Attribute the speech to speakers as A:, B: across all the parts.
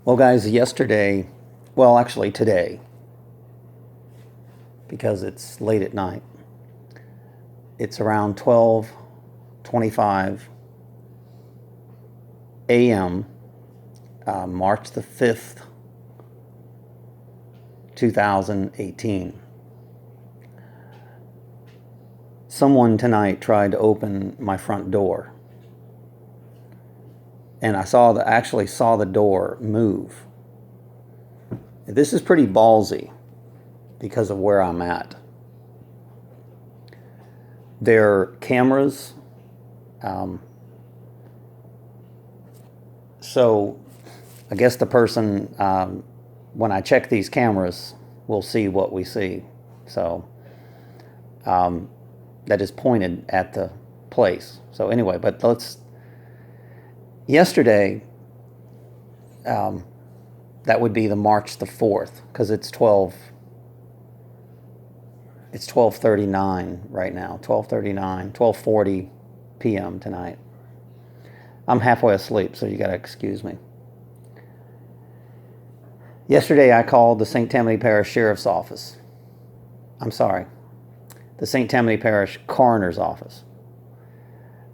A: Well, guys, yesterday, well, actually today, because it's late at night, it's around 12:25 a.m., March the 5th, 2018. Someone tonight tried to open my front door, and I actually saw the door move. This is pretty ballsy because of where I'm at. There are cameras, so I guess the person, when I check these cameras, will see what we see. So that is pointed at the place. So anyway, but yesterday, that would be the March the 4th, because it's 12:39 right now, 12:40 p.m. tonight. I'm halfway asleep, so you got to excuse me. Yesterday, I called the St. Tammany Parish Sheriff's Office. I'm sorry, the St. Tammany Parish Coroner's Office.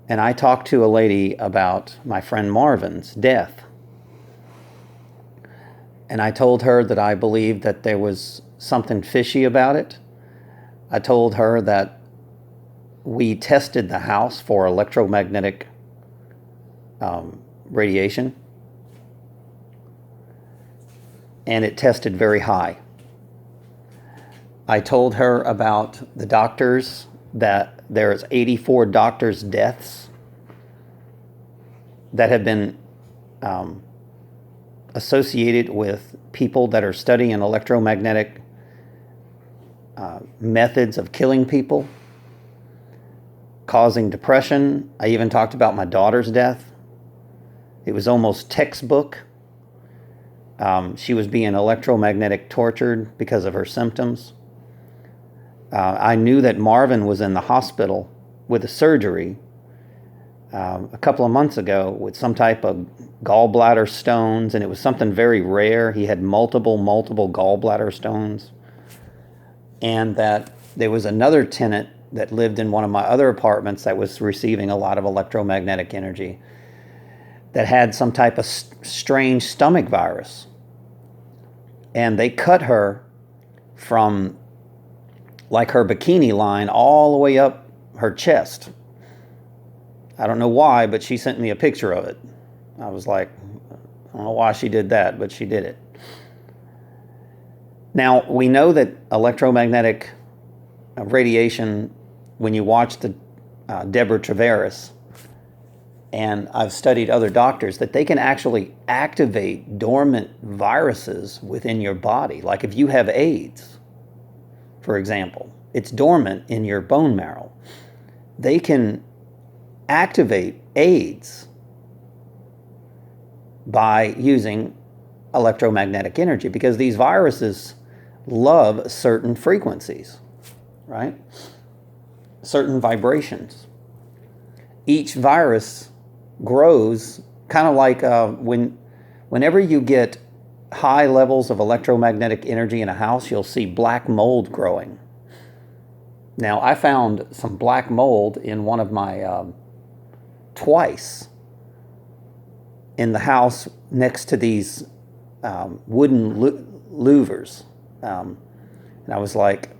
A: And I talked to a lady about my friend Marvin's death. And I told her that I believed that there was something fishy about it. I told her that we tested the house for electromagnetic radiation, and it tested very high. I told her about the doctors, that there's 84 doctors' deaths that have been associated with people that are studying electromagnetic methods of killing people, causing depression. I even talked about my daughter's death. It was almost textbook. She was being electromagnetic tortured because of her symptoms. I knew that Marvin was in the hospital with a surgery a couple of months ago with some type of gallbladder stones, and it was something very rare. He had multiple gallbladder stones. And that there was another tenant that lived in one of my other apartments that was receiving a lot of electromagnetic energy that had some type of strange stomach virus. And they cut her from like her bikini line all the way up her chest. I don't know why, but she sent me a picture of it. I was like, I don't know why she did that, but she did it. Now, we know that electromagnetic radiation, when you watch the Deborah Tavares, and I've studied other doctors, that they can actually activate dormant viruses within your body. Like if you have AIDS, for example, it's dormant in your bone marrow. They can activate AIDS by using electromagnetic energy, because these viruses love certain frequencies, right? Certain vibrations. Each virus grows kind of like whenever you get high levels of electromagnetic energy in a house, you'll see black mold growing. Now, I found some black mold in one of my twice in the house next to these wooden louvers. And I was like,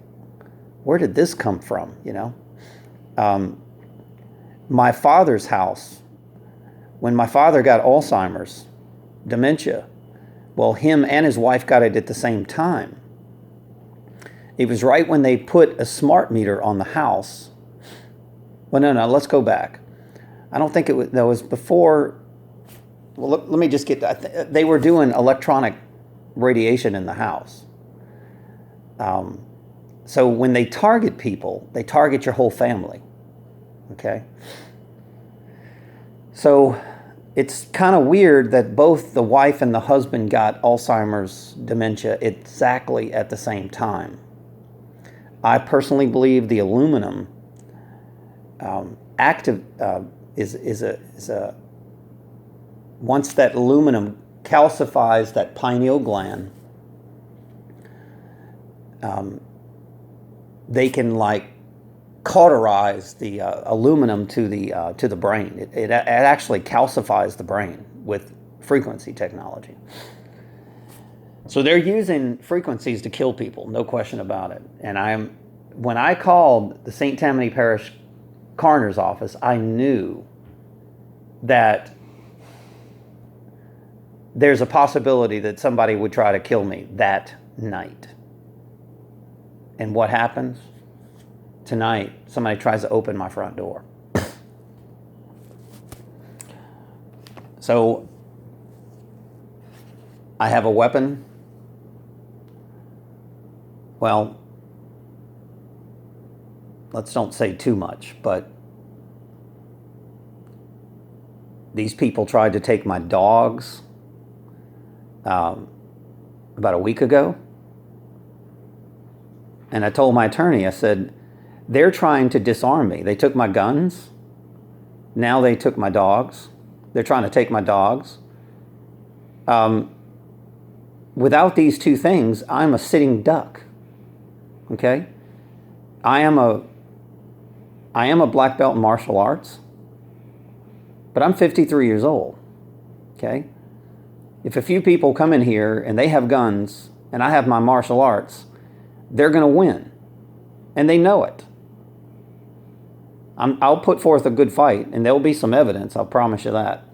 A: where did this come from, you know? My father's house, when my father got Alzheimer's, dementia, well, him and his wife got it at the same time. It was right when they put a smart meter on the house. Well, no, let's go back. I don't think that was before. Well, let me just get that. They were doing electronic radiation in the house. So when they target people, they target your whole family. Okay? So it's kind of weird that both the wife and the husband got Alzheimer's dementia exactly at the same time. I personally believe the aluminum is a once that aluminum calcifies that pineal gland. They can like cauterize the aluminum to the brain. It actually calcifies the brain with frequency technology. So they're using frequencies to kill people, no question about it. And when I called the St. Tammany Parish coroner's office, I knew that there's a possibility that somebody would try to kill me that night. And what happens? Tonight, somebody tries to open my front door. So I have a weapon. Well, let's don't say too much, but these people tried to take my dogs about a week ago. And I told my attorney, I said, they're trying to disarm me. They took my guns. Now they took my dogs. They're trying to take my dogs. Without these two things, I'm a sitting duck. Okay? I am a black belt in martial arts, but I'm 53 years old. Okay? If a few people come in here and they have guns and I have my martial arts, they're going to win. And they know it. I'll put forth a good fight, and there'll be some evidence, I'll promise you that,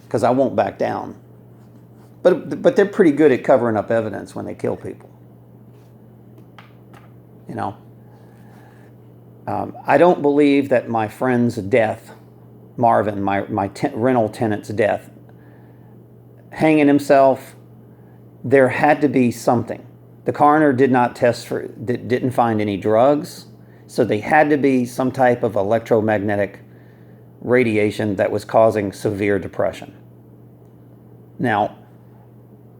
A: because I won't back down. But they're pretty good at covering up evidence when they kill people. You know? I don't believe that my friend's death, Marvin, my rental tenant's death, hanging himself, there had to be something. The coroner did not test for, didn't find any drugs, so they had to be some type of electromagnetic radiation that was causing severe depression. Now,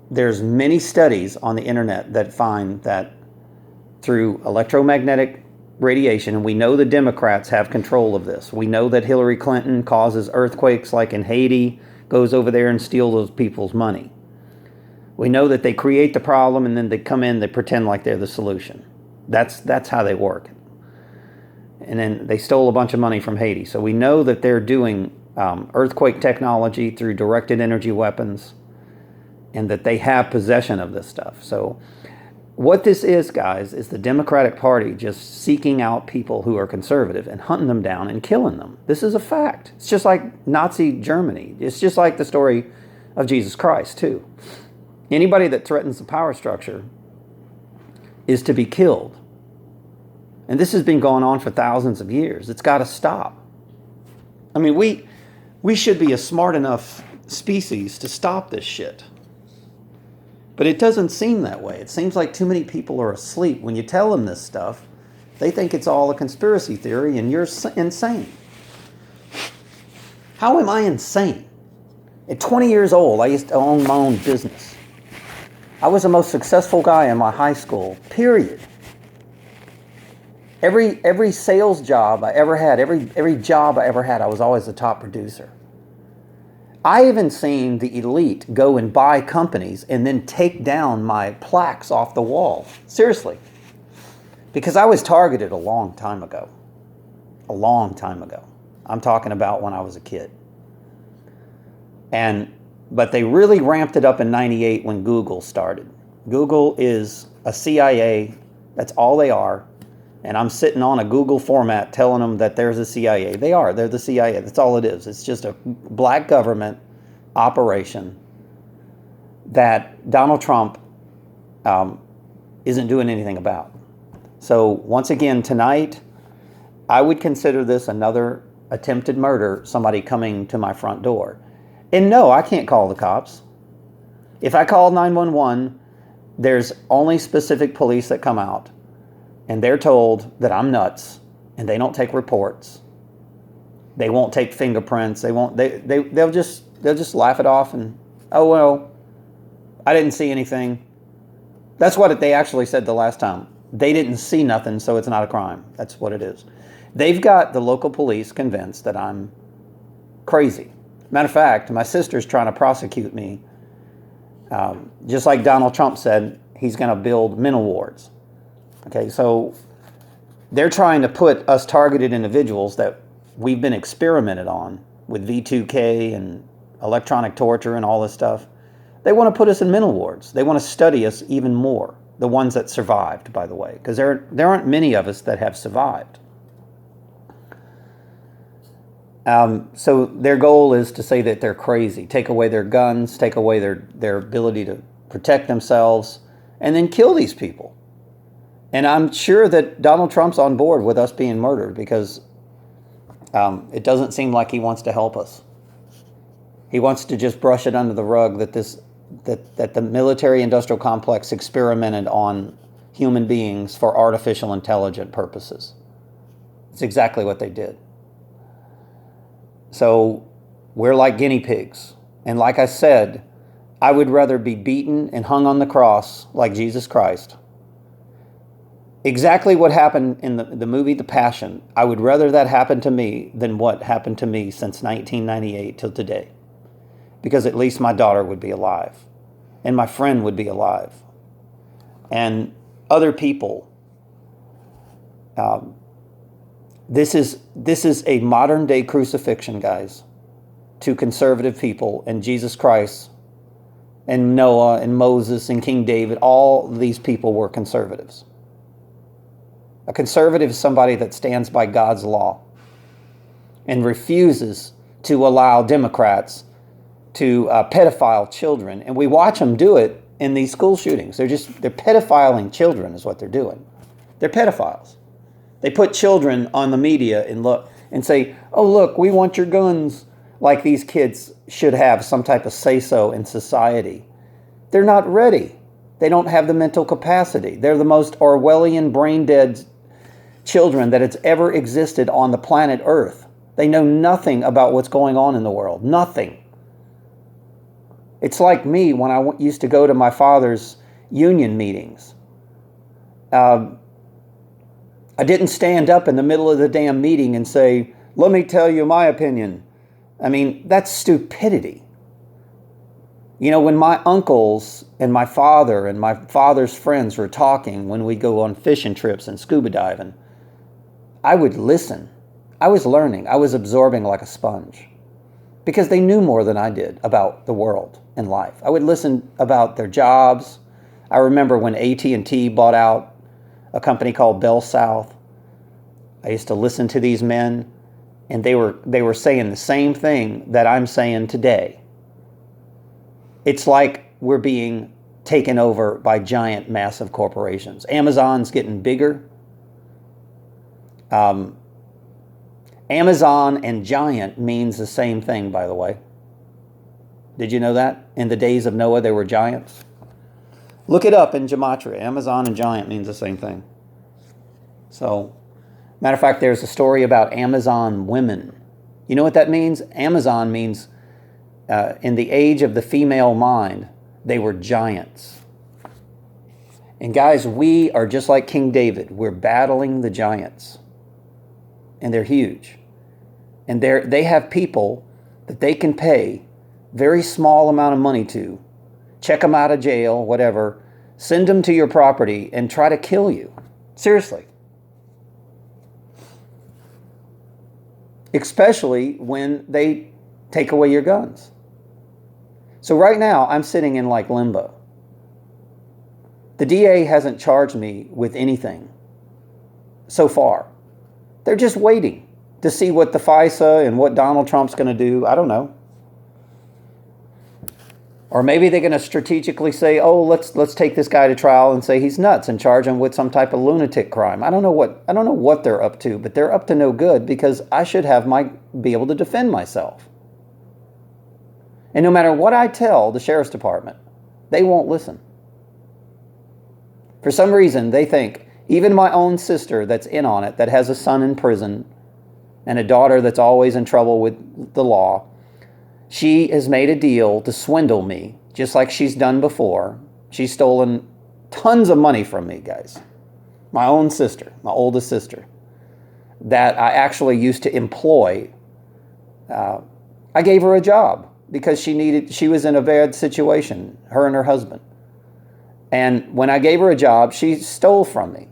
A: there's many studies on the internet that find that through electromagnetic radiation, and we know the Democrats have control of this. We know that Hillary Clinton causes earthquakes like in Haiti, goes over there and steals those people's money. We know that they create the problem and then they come in, they pretend like they're the solution. That's how they work. And then they stole a bunch of money from Haiti. So we know that they're doing earthquake technology through directed energy weapons, and that they have possession of this stuff. So what this is, guys, is the Democratic Party just seeking out people who are conservative and hunting them down and killing them. This is a fact. It's just like Nazi Germany. It's just like the story of Jesus Christ, too. Anybody that threatens the power structure is to be killed. And this has been going on for thousands of years. It's got to stop. I mean, we should be a smart enough species to stop this shit. But it doesn't seem that way. It seems like too many people are asleep. When you tell them this stuff, they think it's all a conspiracy theory and you're insane. How am I insane? At 20 years old, I used to own my own business. I was the most successful guy in my high school, period. Every sales job I ever had, every job I ever had, I was always the top producer. I even seen the elite go and buy companies and then take down my plaques off the wall. Seriously. Because I was targeted a long time ago. A long time ago. I'm talking about when I was a kid. But they really ramped it up in '98 when Google started. Google is a CIA. That's all they are. And I'm sitting on a Google format telling them that there's a CIA. They are. They're the CIA. That's all it is. It's just a black government operation that Donald Trump isn't doing anything about. So once again, tonight, I would consider this another attempted murder, somebody coming to my front door. And no, I can't call the cops. If I call 911, there's only specific police that come out. And they're told that I'm nuts, and they don't take reports. They won't take fingerprints. They'll just laugh it off and, oh well, I didn't see anything. That's what they actually said the last time. They didn't see nothing, so it's not a crime. That's what it is. They've got the local police convinced that I'm crazy. Matter of fact, my sister's trying to prosecute me Just like Donald Trump said, he's going to build mental wards. Okay, so they're trying to put us targeted individuals that we've been experimented on with V2K and electronic torture and all this stuff. They want to put us in mental wards. They want to study us even more. The ones that survived, by the way, because there aren't many of us that have survived. So their goal is to say that they're crazy, take away their guns, take away their ability to protect themselves, and then kill these people. And I'm sure that Donald Trump's on board with us being murdered because it doesn't seem like he wants to help us. He wants to just brush it under the rug that the military-industrial complex experimented on human beings for artificial intelligence purposes. It's exactly what they did. So we're like guinea pigs. And like I said, I would rather be beaten and hung on the cross like Jesus Christ. Exactly what happened in the movie The Passion. I would rather that happen to me than what happened to me since 1998 till today. Because at least my daughter would be alive. And my friend would be alive. And other people. This is a modern day crucifixion, guys, to conservative people, and Jesus Christ and Noah and Moses and King David. All these people were conservatives. A conservative is somebody that stands by God's law and refuses to allow Democrats to pedophile children. And we watch them do it in these school shootings. They're pedophiling children is what they're doing. They're pedophiles. They put children on the media and say, oh, look, we want your guns, like these kids should have some type of say-so in society. They're not ready. They don't have the mental capacity. They're the most Orwellian, brain-dead children that has ever existed on the planet Earth. They know nothing about what's going on in the world. Nothing. It's like me when I used to go to my father's union meetings. I didn't stand up in the middle of the damn meeting and say, let me tell you my opinion. I mean, that's stupidity. You know, when my uncles and my father's friends were talking when we go on fishing trips and scuba diving, I would listen. I was learning. I was absorbing like a sponge because they knew more than I did about the world and life. I would listen about their jobs. I remember when AT&T bought out a company called Bell South. I used to listen to these men, and they were saying the same thing that I'm saying today. It's like we're being taken over by giant, massive corporations. Amazon's getting bigger. Amazon and giant means the same thing, by the way. Did you know that? In the days of Noah, there were giants. Look it up in Gematria. Amazon and giant means the same thing. So, matter of fact, there's a story about Amazon women. You know what that means? Amazon means, in the age of the female mind, they were giants. And guys, we are just like King David. We're battling the giants. And they're huge. And they have people that they can pay very small amount of money to, check them out of jail, whatever, send them to your property and try to kill you. Seriously. Especially when they take away your guns. So right now, I'm sitting in like limbo. The DA hasn't charged me with anything so far. They're just waiting to see what the FISA and what Donald Trump's going to do. I don't know. Or maybe they're going to strategically say, oh, let's take this guy to trial and say he's nuts and charge him with some type of lunatic crime. I don't know what they're up to, but they're up to no good because I should be able to defend myself. And no matter what I tell the sheriff's department, they won't listen. For some reason, they think even my own sister that's in on it, that has a son in prison and a daughter that's always in trouble with the law, she has made a deal to swindle me, just like she's done before. She's stolen tons of money from me, guys. My own sister, my oldest sister, that I actually used to employ. I gave her a job because she was in a bad situation, her and her husband. And when I gave her a job, she stole from me.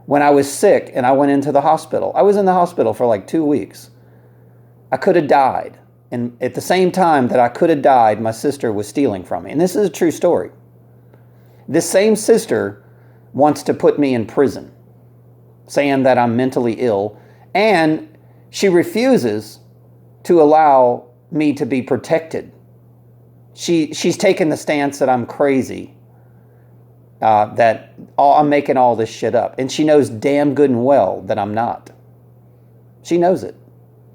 A: When I was sick and I went into the hospital, I was in the hospital for like 2 weeks. I could have died. And at the same time that I could have died, my sister was stealing from me. And this is a true story. This same sister wants to put me in prison, saying that I'm mentally ill. And she refuses to allow me to be protected. She's taken the stance that I'm crazy, that I'm making all this shit up. And she knows damn good and well that I'm not. She knows it.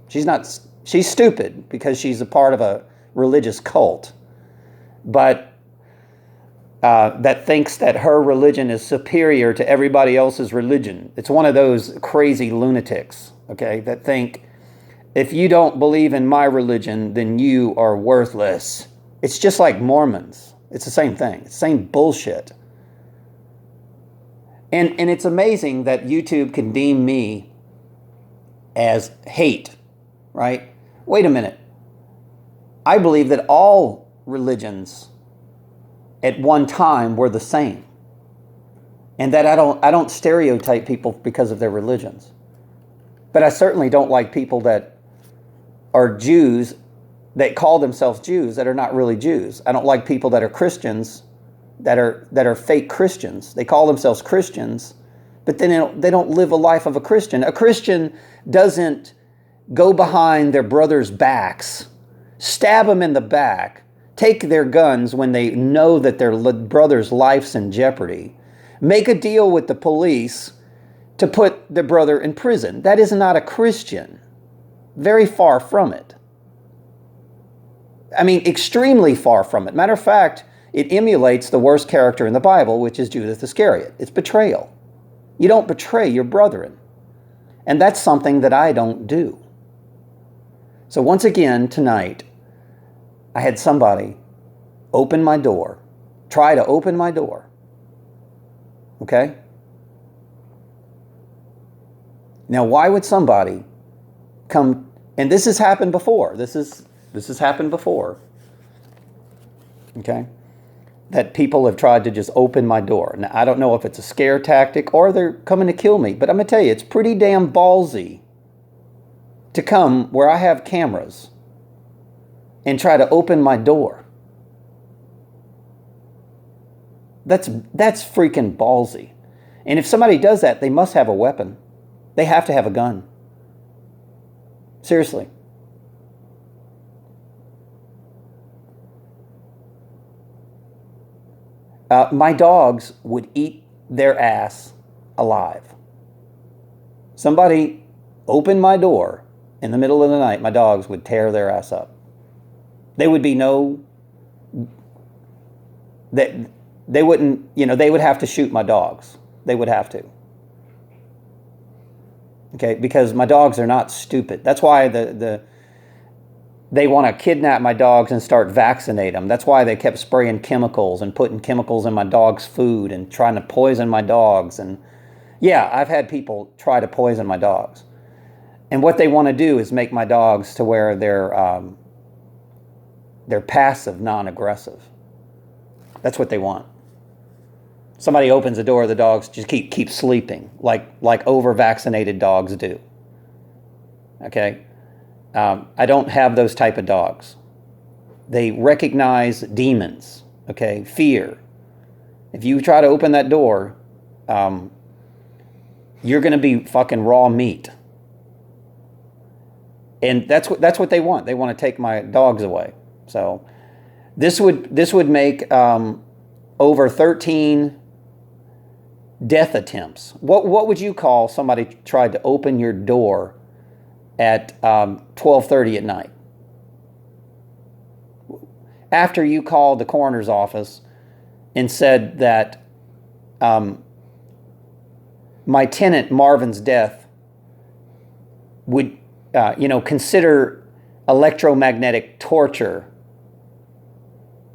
A: She's stupid because she's a part of a religious cult, but that thinks that her religion is superior to everybody else's religion. It's one of those crazy lunatics, okay, that think, if you don't believe in my religion, then you are worthless. It's just like Mormons. It's the same thing. It's the same bullshit. And it's amazing that YouTube can deem me as hate, right? Wait a minute. I believe that all religions at one time were the same. And that I don't stereotype people because of their religions. But I certainly don't like people that are Jews, that call themselves Jews, that are not really Jews. I don't like people that are Christians, that are fake Christians. They call themselves Christians, but then they don't live a life of a Christian. A Christian doesn't go behind their brothers' backs, stab them in the back, take their guns when they know that their brother's life's in jeopardy, make a deal with the police to put their brother in prison. That is not a Christian. Very far from it. I mean, extremely far from it. Matter of fact, it emulates the worst character in the Bible, which is Judas Iscariot. It's betrayal. You don't betray your brethren. And that's something that I don't do. So once again, tonight, I had somebody open my door, try to open my door. Okay? Now, why would somebody come, and this has happened before. This has happened before. Okay? That people have tried to just open my door. Now, I don't know if it's a scare tactic or they're coming to kill me, but I'm going to tell you, it's pretty damn ballsy to come where I have cameras and try to open my door. That's freaking ballsy. And if somebody does that, they must have a weapon. They have to have a gun. Seriously. My dogs would eat their ass alive. Somebody opened my door in the middle of the night, my dogs would tear their ass up. They would be they wouldn't, they would have to shoot my dogs. They would have to. Okay, because my dogs are not stupid. That's why they want to kidnap my dogs and start vaccinating them. That's why they kept spraying chemicals and putting chemicals in my dog's food and trying to poison my dogs. And yeah, I've had people try to poison my dogs. And what they want to do is make my dogs to where they're passive, non-aggressive. That's what they want. Somebody opens the door, the dogs just keep sleeping like over-vaccinated dogs do. Okay? I don't have those type of dogs. They recognize demons, okay? Fear. If you try to open that door, you're going to be fucking raw meat. And that's what they want. They want to take my dogs away. So this would make over 13 death attempts. What would you call somebody tried to open your door at 12:30 at night? After you called the coroner's office and said that my tenant Marvin's death would consider electromagnetic torture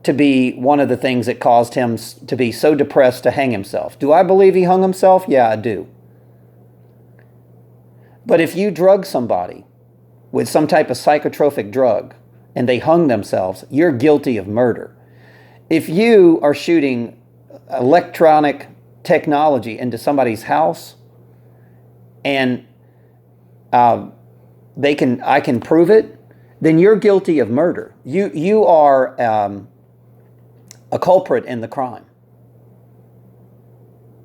A: to be one of the things that caused him to be so depressed to hang himself. Do I believe he hung himself? Yeah, I do. But if you drug somebody with some type of psychotropic drug and they hung themselves, you're guilty of murder. If you are shooting electronic technology into somebody's house and I can prove it, then you're guilty of murder. You are a culprit in the crime.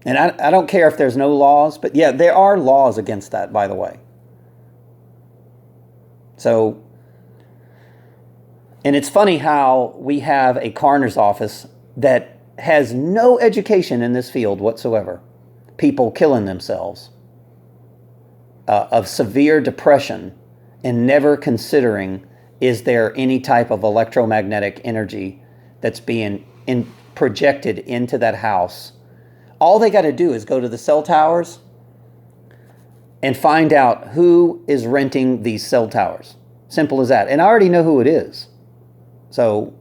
A: And I don't care if there's no laws, but yeah, there are laws against that, by the way. So, and it's funny how we have a coroner's office that has no education in this field whatsoever. People killing themselves of severe depression and never considering, is there any type of electromagnetic energy that's being projected into that house? All they got to do is go to the cell towers and find out who is renting these cell towers. Simple as that. And I already know who it is. So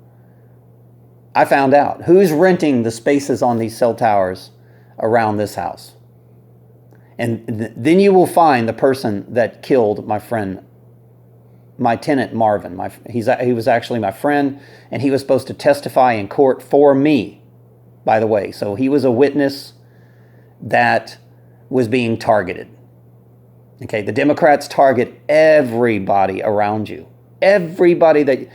A: I found out who's renting the spaces on these cell towers around this house. And then you will find the person that killed my friend, my tenant Marvin. He was actually my friend, and he was supposed to testify in court for me, by the way. So he was a witness that was being targeted. Okay, the Democrats target everybody around you. Everybody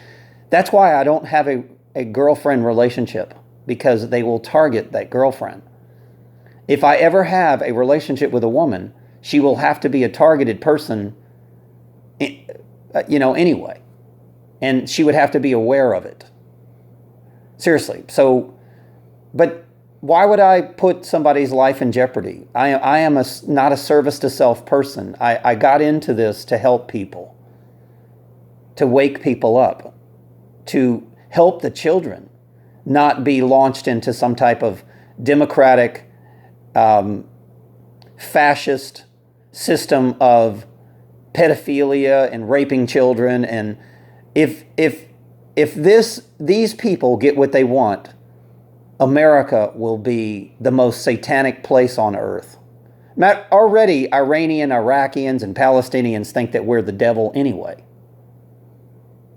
A: that's why I don't have a girlfriend relationship, because they will target that girlfriend. If I ever have a relationship with a woman, she will have to be a targeted person, anyway. And she would have to be aware of it. Seriously. So, but why would I put somebody's life in jeopardy? I am not a service to self person. I got into this to help people, to wake people up, to help the children not be launched into some type of democratic, fascist system of pedophilia and raping children. And if these people get what they want, America will be the most satanic place on earth. Already Iranian, Iraqians, and Palestinians think that we're the devil anyway.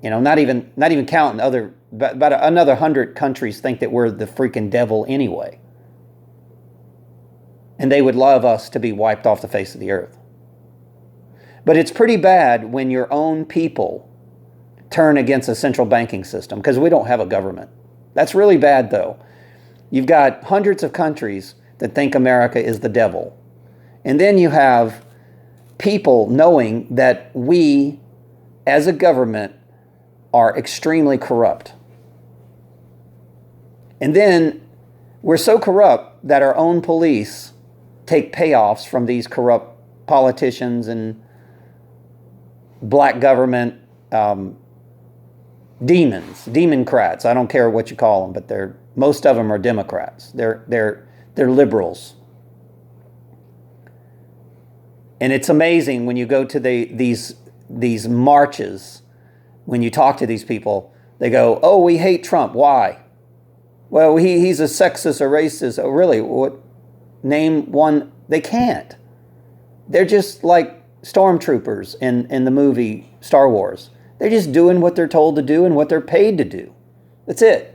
A: Not even counting about another 100 countries think that we're the freaking devil anyway. And they would love us to be wiped off the face of the earth. But it's pretty bad when your own people turn against a central banking system, because we don't have a government. That's really bad, though. You've got hundreds of countries that think America is the devil. And then you have people knowing that we, as a government, are extremely corrupt. And then we're so corrupt that our own police take payoffs from these corrupt politicians and black government democrats. I don't care what you call them, but most of them are Democrats. They're liberals. And it's amazing when you go to these marches. When you talk to these people, they go, "Oh, we hate Trump. Why?" "Well, he's a sexist or racist." "Oh, really? What? Name one." They can't. They're just like stormtroopers in the movie Star Wars. They're just doing what they're told to do and what they're paid to do. That's it.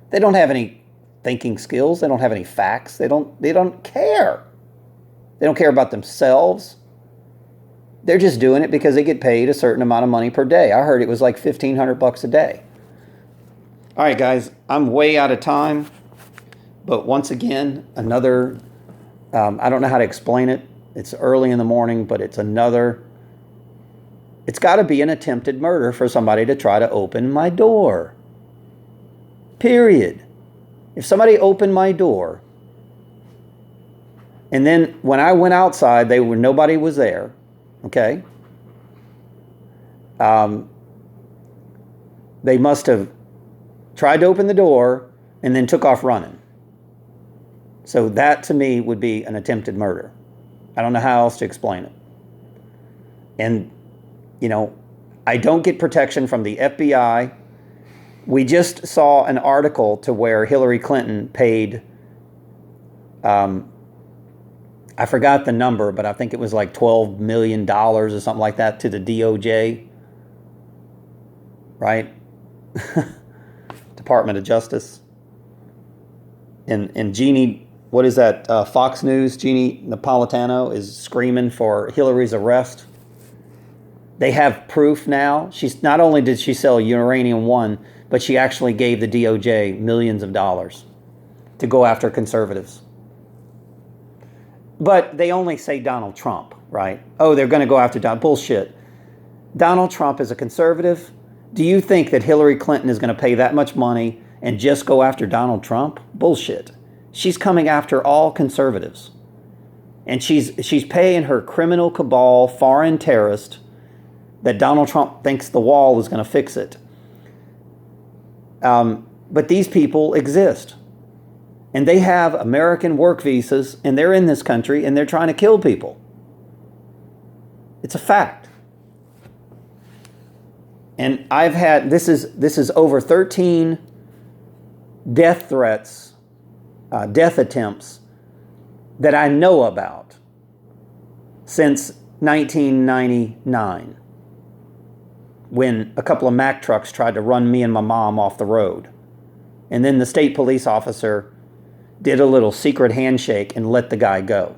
A: They don't have any thinking skills. They don't have any facts. They don't care. They don't care about themselves. They're just doing it because they get paid a certain amount of money per day. I heard it was like $1,500 a day. All right, guys, I'm way out of time. But once again, another, I don't know how to explain it. It's early in the morning, but it's got to be an attempted murder for somebody to try to open my door. Period. If somebody opened my door, and then when I went outside, nobody was there. Okay. They must have tried to open the door and then took off running. So that to me would be an attempted murder. I don't know how else to explain it. And, I don't get protection from the FBI. We just saw an article to where Hillary Clinton paid, I forgot the number, but I think it was like $12 million or something like that to the DOJ, right? Department of Justice. And Jeannie, what is that? Fox News, Jeannie Napolitano is screaming for Hillary's arrest. They have proof now. She's not only did she sell uranium-1, but she actually gave the DOJ millions of dollars to go after conservatives. But they only say Donald Trump, right? Oh, they're going to go after Donald. Bullshit. Donald Trump is a conservative. Do you think that Hillary Clinton is going to pay that much money and just go after Donald Trump? Bullshit. She's coming after all conservatives. And she's paying her criminal cabal, foreign terrorist, that Donald Trump thinks the wall is going to fix it. But these people exist. And they have American work visas, and they're in this country, and they're trying to kill people. It's a fact. And I've had, this is over 13 death threats, death attempts that I know about since 1999, when a couple of Mack trucks tried to run me and my mom off the road. And then the state police officer did a little secret handshake and let the guy go.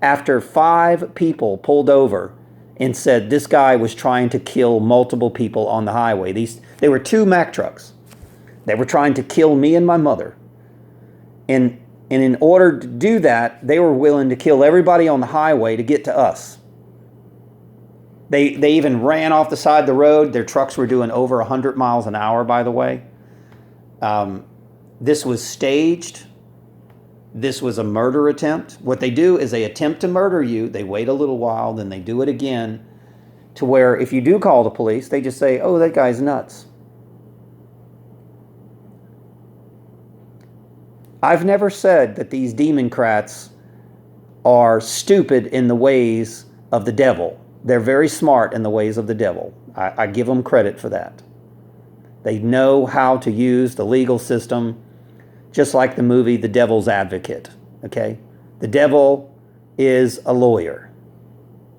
A: After 5 people pulled over and said this guy was trying to kill multiple people on the highway. They were 2 Mack trucks. They were trying to kill me and my mother. And in order to do that, they were willing to kill everybody on the highway to get to us. They even ran off the side of the road. Their trucks were doing over 100 miles an hour, by the way. This was staged. This was a murder attempt. What they do is they attempt to murder you. They wait a little while, then they do it again, to where if you do call the police, they just say, oh, that guy's nuts. I've never said that these Democrats are stupid in the ways of the devil. They're very smart in the ways of the devil. I give them credit for that. They know how to use the legal system, just like the movie The Devil's Advocate, okay? The devil is a lawyer.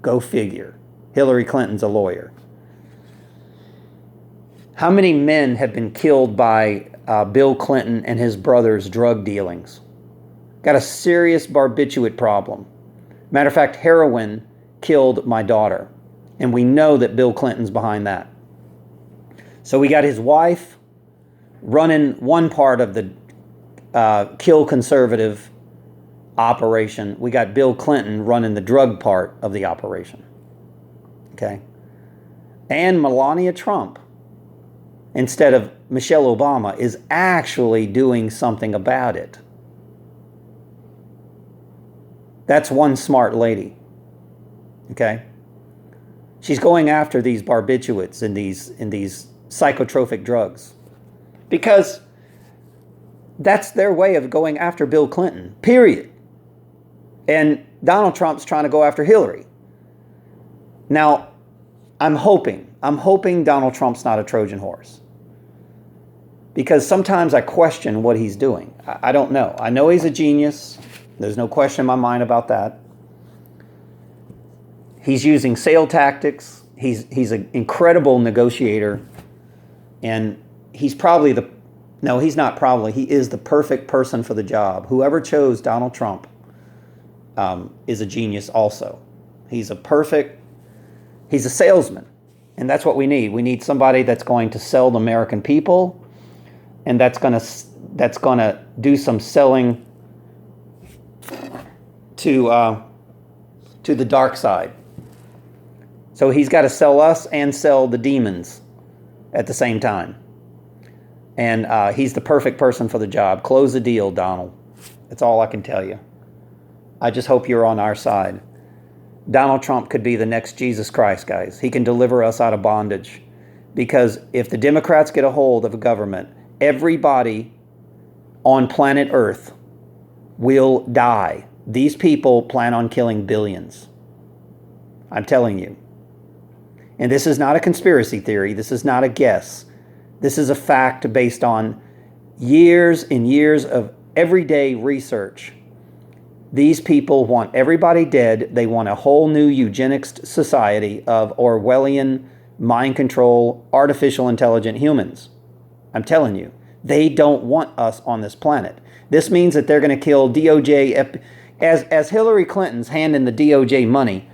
A: Go figure. Hillary Clinton's a lawyer. How many men have been killed by Bill Clinton and his brother's drug dealings? Got a serious barbiturate problem. Matter of fact, heroin killed my daughter. And we know that Bill Clinton's behind that. So we got his wife running one part of the kill conservative operation. We got Bill Clinton running the drug part of the operation. Okay? And Melania Trump, instead of Michelle Obama, is actually doing something about it. That's one smart lady. Okay? She's going after these barbiturates and these psychotropic drugs, because that's their way of going after Bill Clinton, period. And Donald Trump's trying to go after Hillary. Now, I'm hoping Donald Trump's not a Trojan horse, because sometimes I question what he's doing. I don't know. I know he's a genius. There's no question in my mind about that. He's using sale tactics. He's an incredible negotiator. And he's probably he's not probably, he is the perfect person for the job. Whoever chose Donald Trump is a genius also. He's a salesman. And that's what we need. We need somebody that's going to sell the American people, and that's going to do some selling to the dark side. So he's got to sell us and sell the demons at the same time. And he's the perfect person for the job. Close the deal, Donald. That's all I can tell you. I just hope you're on our side. Donald Trump could be the next Jesus Christ, guys. He can deliver us out of bondage. Because if the Democrats get a hold of a government, everybody on planet Earth will die. These people plan on killing billions. I'm telling you. And this is not a conspiracy theory. This is not a guess. This is a fact based on years and years of everyday research. These people want everybody dead. They want a whole new eugenics society of Orwellian mind control, artificial intelligent humans. I'm telling you, they don't want us on this planet. This means that they're going to kill DOJ. As Hillary Clinton's handing the DOJ money,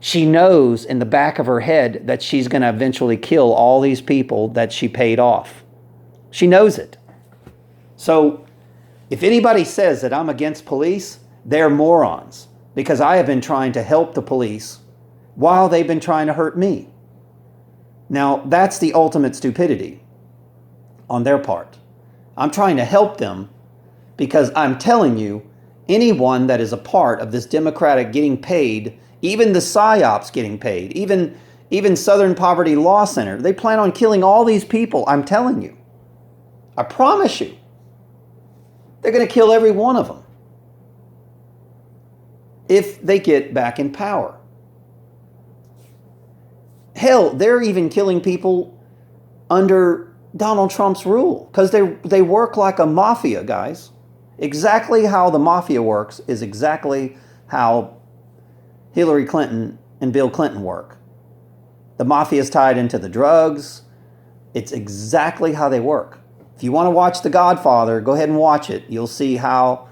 A: she knows in the back of her head that she's going to eventually kill all these people that she paid off. She knows it. So if anybody says that I'm against police, they're morons, because I have been trying to help the police while they've been trying to hurt me. Now, that's the ultimate stupidity on their part. I'm trying to help them because I'm telling you, anyone that is a part of this Democratic getting paid, even the PSYOPs getting paid, even Southern Poverty Law Center, they plan on killing all these people, I'm telling you. I promise you. They're going to kill every one of them if they get back in power. Hell, they're even killing people under Donald Trump's rule because they work like a mafia, guys. Exactly how the mafia works is exactly how Hillary Clinton and Bill Clinton work. The mafia is tied into the drugs. It's exactly how they work. If you want to watch The Godfather, go ahead and watch it. You'll see how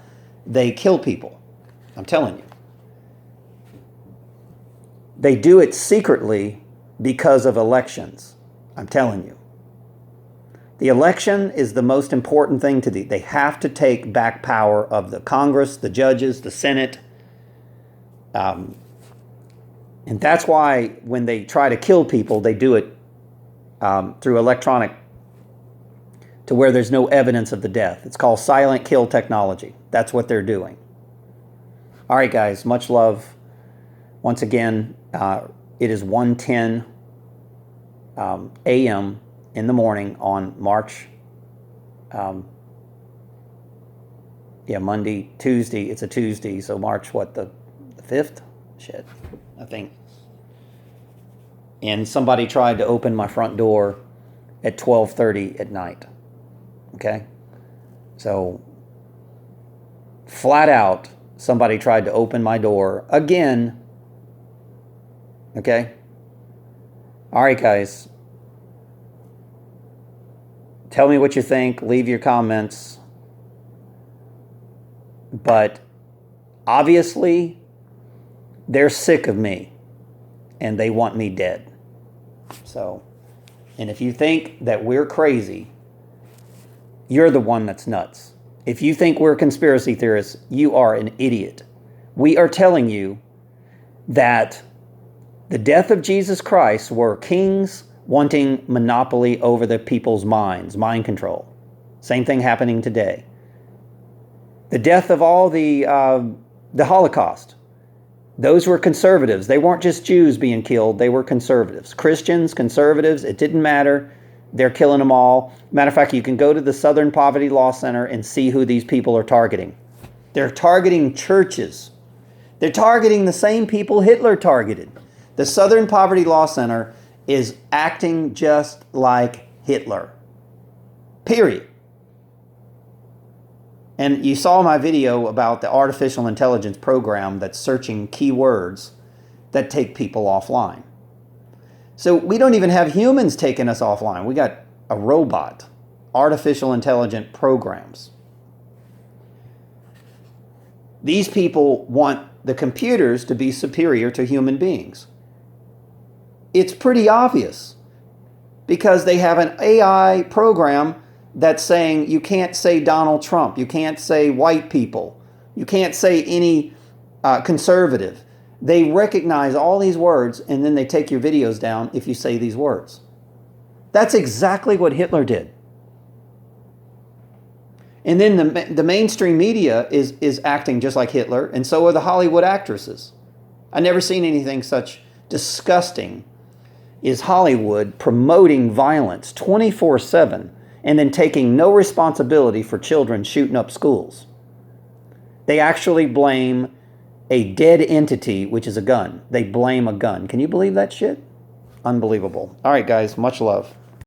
A: they kill people. I'm telling you. They do it secretly because of elections. I'm telling you. The election is the most important thing to do. They have to take back power of the Congress, the judges, the Senate. And that's why when they try to kill people, they do it through electronic, to where there's no evidence of the death. It's called silent kill technology. That's what they're doing. All right, guys, much love. Once again, it is 1:10 a.m. in the morning on March, Monday, Tuesday. It's a Tuesday, so March, what, the 5th? Shit, I think. And somebody tried to open my front door at 12:30 at night. Okay? So, flat out, somebody tried to open my door again. Okay? All right, guys. Tell me what you think. Leave your comments. But obviously, they're sick of me and they want me dead. So, and if you think that we're crazy, you're the one that's nuts. If you think we're conspiracy theorists, you are an idiot. We are telling you that the death of Jesus Christ were kings wanting monopoly over the people's minds, mind control. Same thing happening today. The death of all the Holocaust. Those were conservatives. They weren't just Jews being killed. They were conservatives. Christians, conservatives, it didn't matter. They're killing them all. Matter of fact, you can go to the Southern Poverty Law Center and see who these people are targeting. They're targeting churches. They're targeting the same people Hitler targeted. The Southern Poverty Law Center is acting just like Hitler. Period. And you saw my video about the artificial intelligence program that's searching keywords that take people offline. So we don't even have humans taking us offline. We got a robot, artificial intelligent programs. These people want the computers to be superior to human beings. It's pretty obvious because they have an AI program that's saying you can't say Donald Trump, you can't say white people, you can't say any conservative. They recognize all these words and then they take your videos down if you say these words. That's exactly what Hitler did. And then the mainstream media is acting just like Hitler, and so are the Hollywood actresses. I've never seen anything such disgusting is Hollywood promoting violence 24/7 and then taking no responsibility for children shooting up schools. They actually blame a dead entity, which is a gun. They blame a gun. Can you believe that shit? Unbelievable. All right, guys, much love.